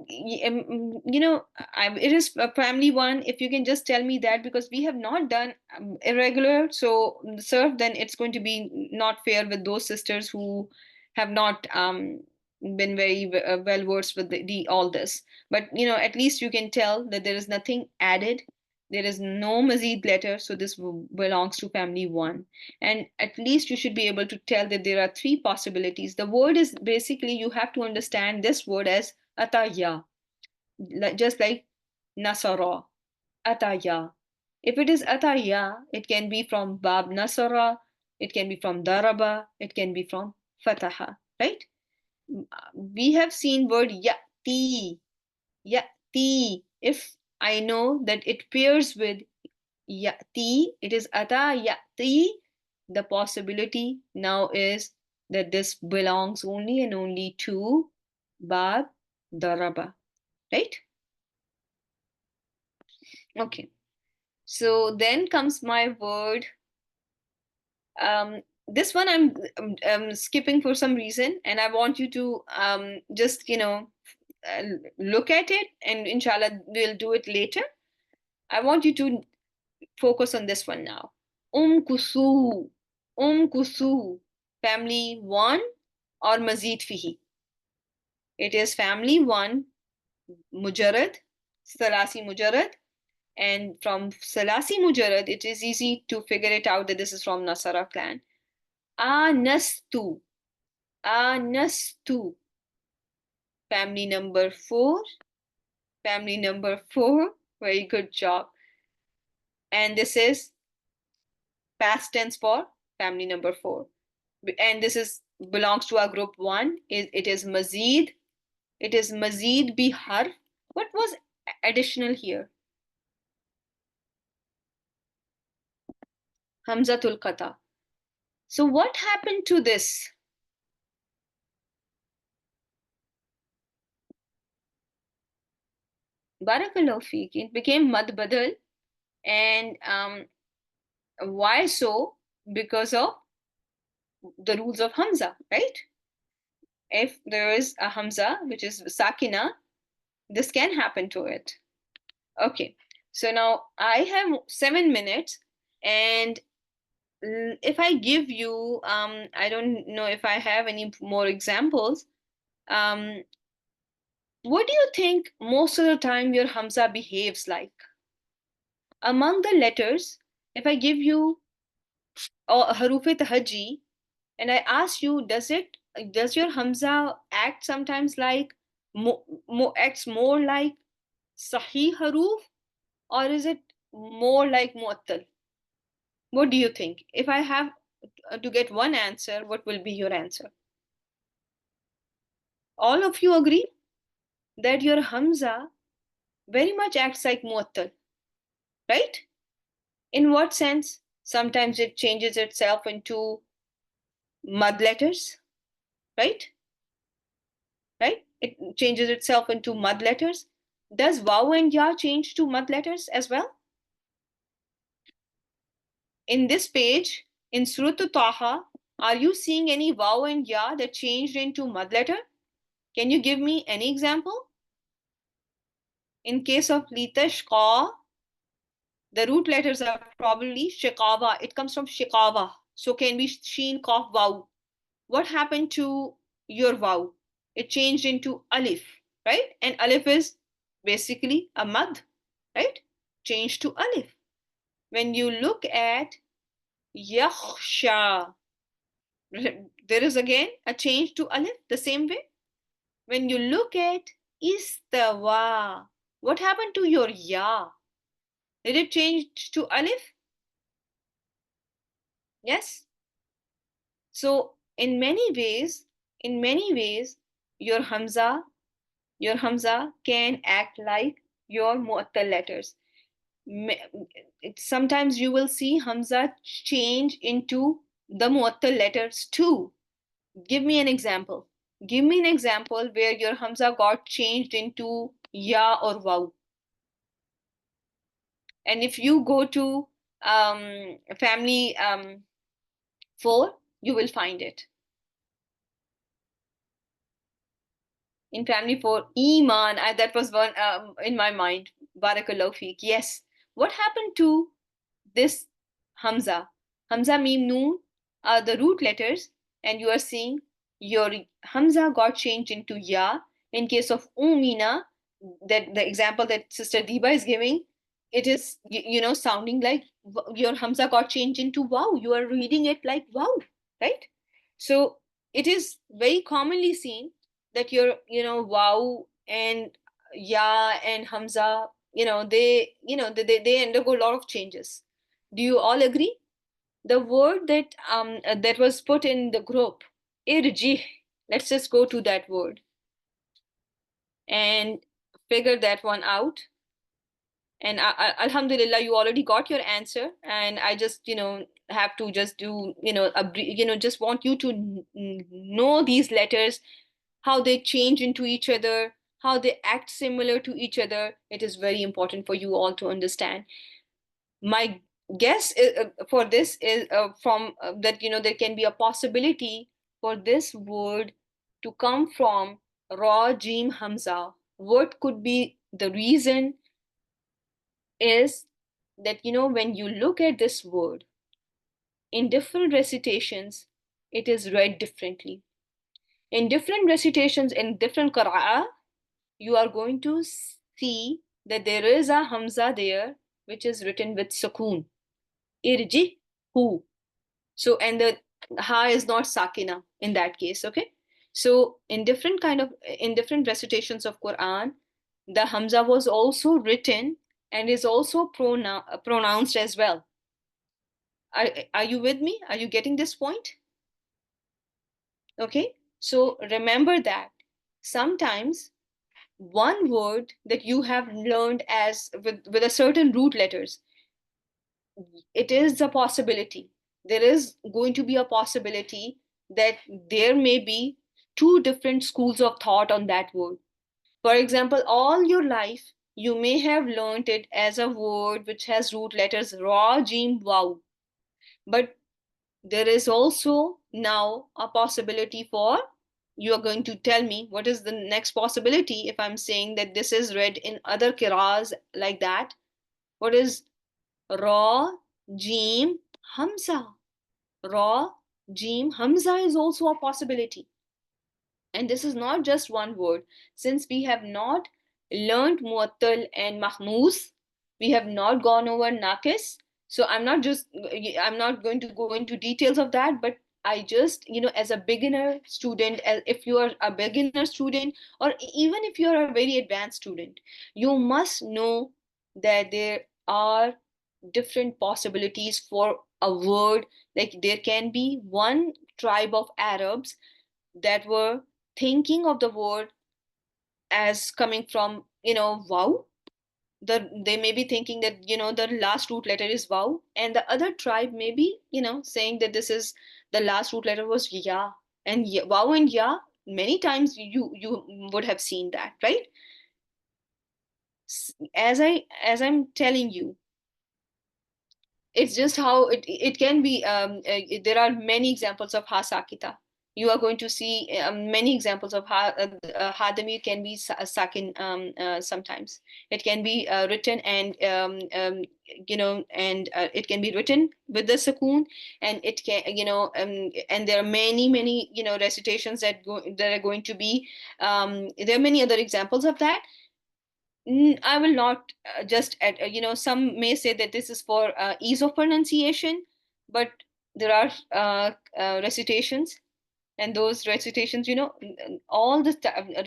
It is a family one. If you can just tell me that, because we have not done irregular, so serve, then it's going to be not fair with those sisters who have not been very well versed with the all this. But at least you can tell that there is nothing added. There is no mazid letter, so this belongs to family one. And at least you should be able to tell that there are three possibilities. The word is basically, you have to understand this word as ataya, just like nasara, ataya. If it is ataya, it can be from bab nasara, it can be from daraba, it can be from fataha, right? We have seen word yati, yati. If I know that it pairs with yati, it is ata yati. The possibility now is that this belongs only and only to bab daraba, right? Okay. So then comes my word. This one I'm skipping for some reason, and I want you to just look at it, and inshallah we'll do it later. I want you to focus on this one now. Kusu, kusu, family one or mazid fihi. It is family one, mujarrad, salasi mujarrad. And from Salasi Mujarrad, it is easy to figure it out that this is from Nasara clan. Anastu. Anastu. Family number 4. Family number 4. Very good job. And this is past tense for family number 4. And this is belongs to our group 1. It is Mazid. It is Mazid bi harf. What was additional here? Hamzatul Qata. So what happened to this? Barakallahu feek. It became mad badal, and why so? Because of the rules of Hamza, right? If there is a Hamza which is sakina, this can happen to it. Okay, so now I have 7 minutes, and if I give you, I don't know if I have any more examples. What do you think most of the time your Hamza behaves like? Among the letters, if I give you Harufe Tahaji, and I ask you, does your Hamza act sometimes like acts more like Sahih Haruf, or is it more like Mu'attal? What do you think? If I have to get one answer, what will be your answer? All of you agree that your Hamza very much acts like Mu'attal, right? In what sense? Sometimes it changes itself into mud letters, right? Right? It changes itself into mud letters. Does waw and ya change to mud letters as well? In this page, in Surah Taha, are you seeing any waw and ya that changed into mud letter? Can you give me any example? In case of litashqa, the root letters are probably shiqawa. It comes from shiqawa. So can be sheen, qaf, waw. What happened to your waw? It changed into alif, right? And alif is basically a mad, right? Changed to alif. When you look at yakhsha, there is again a change to alif the same way. When you look at istawa, What happened to your ya? Did it change to alif? Yes. So in many ways, your hamza, your hamza can act like your mu'attal letters. Sometimes you will see hamza change into the mu'attal letters too. Give me an example. Give me an example where your hamza got changed into ya or waw. And if you go to family 4, you will find it. In family 4, Iman, that was one in my mind. Barakallahu feek. Yes. What happened to this Hamza? Hamza, Mim, Noon are the root letters, and you are seeing your Hamza got changed into Ya. In case of Umina, that the example that Sister Diba is giving, it is, sounding like your Hamza got changed into Wow. You are reading it like Wow, right? So it is very commonly seen that your, Wow and Ya and Hamza, they undergo a lot of changes. Do you all agree? The word that was put in the group, irji. Let's just go to that word and figure that one out. And Alhamdulillah, you already got your answer. And I just, have to just do, just want you to know these letters, how they change into each other, how they act similar to each other. It is very important for you all to understand. My guess for this is from that there can be a possibility for this word to come from Ra Jim Hamza. What could be the reason is that when you look at this word in different recitations, it is read differently. In different recitations, in different qira'ah, you are going to see that there is a Hamza there which is written with sukoon. Irji hu. So, and the ha is not sakina in that case, okay? So in different recitations of Quran, the Hamza was also written and is also pronounced as well. Are you with me? Are you getting this point? Okay, so remember that sometimes one word that you have learned as with a certain root letters, it is a possibility. There is going to be a possibility that there may be two different schools of thought on that word. For example, all your life, you may have learned it as a word which has root letters Ra, Jim, Wow. But there is also now a possibility for, you are going to tell me what is the next possibility if I'm saying that this is read in other kiras like that. What is Ra, Jim, Hamza? Ra, Jim, Hamza is also a possibility. And this is not just one word. Since we have not learned Muattal and Mahmuz, we have not gone over Nakis. So I'm not going to go into details of that, but I just, as a beginner student, as if you are a beginner student, or even if you are a very advanced student, you must know that there are different possibilities for a word. Like there can be one tribe of Arabs that were thinking of the word as coming from, wow. They may be thinking that, the last root letter is wow, and the other tribe may be, saying that this is the last root letter was ya. And wow and ya, many times you would have seen that, right? As I'm telling you, it's just how it can be. There are many examples of hasakita. You are going to see many examples of hadamir can be sakin sometimes. It can be written and it can be written with the sukoon, and it can and there are many recitations that are going to be there are many other examples of that. I will not just add, some may say that this is for ease of pronunciation, but there are recitations, and those recitations, all the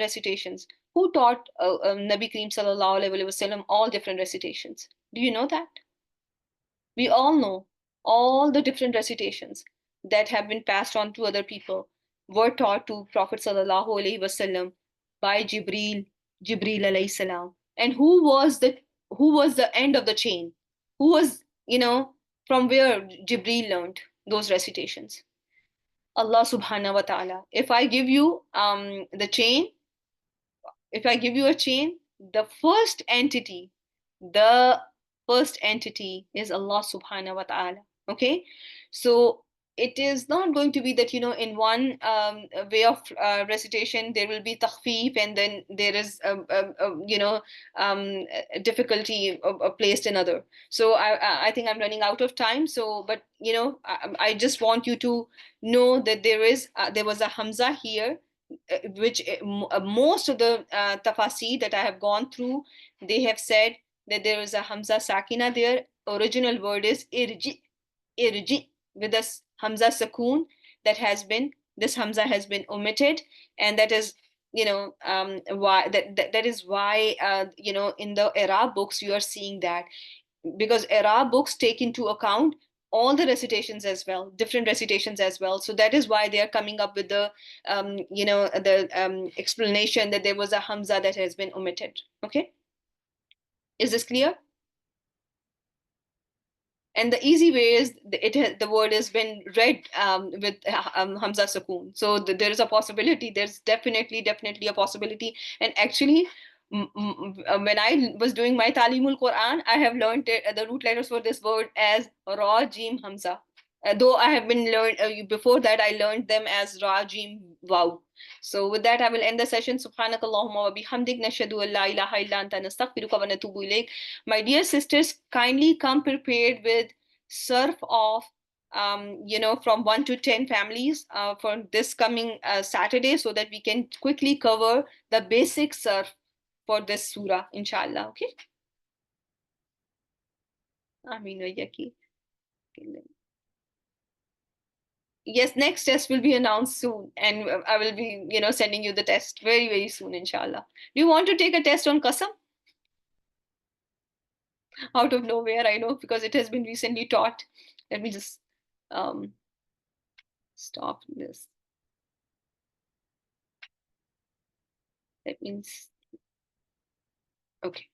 recitations Who taught Nabi Kareem sallallahu alaihi wasallam all different recitations? Do you know that? We all know all the different recitations that have been passed on to other people were taught to Prophet sallallahu alaihi wasallam by Jibril alayhi salam. And who was the end of the chain? Who was, from where Jibril learned those recitations? Allah subhanahu wa ta'ala. If I give you a chain, the first entity is Allah subhanahu wa ta'ala. Okay? So it is not going to be that, in one way of recitation, there will be takhfif, and then there is, difficulty placed in other. So I think I'm running out of time. So, but, I just want you to know that there was a Hamza here, which most of the tafasir that I have gone through, they have said that there is a Hamza Sakina there. Original word is irji, with this Hamza Sakoon this Hamza has been omitted, and that is, why that is why, in the Arab books you are seeing that, because Arab books take into account all the recitations as well, different recitations as well. So that is why they are coming up with the explanation that there was a Hamza that has been omitted. Okay, is this clear? And the easy way is the word has been read with Hamza Sakoon. So there is a possibility. There's definitely a possibility. And actually, when I was doing my Talimul Quran, I have learned the root letters for this word as Ra, Jim, Hamza. Though I have been learned before that, I learned them as Ra, Jim, Wow. So with that, I will end the session. Subhanakallahumma wa bihamdik, nashhadu an la ilaha illa anta, nastaghfiruka wa natubu ilayk. My dear sisters, kindly come prepared with Surf of from 1 to 10 families for this coming Saturday, so that we can quickly cover the basic Surf for this surah, inshallah. Okay. Ameen wa yaki. Yes, next test will be announced soon, and I will be, sending you the test very, very soon, inshallah. Do you want to take a test on Qasam? Out of nowhere, I know, because it has been recently taught. Let me just um, stop this. That means, okay.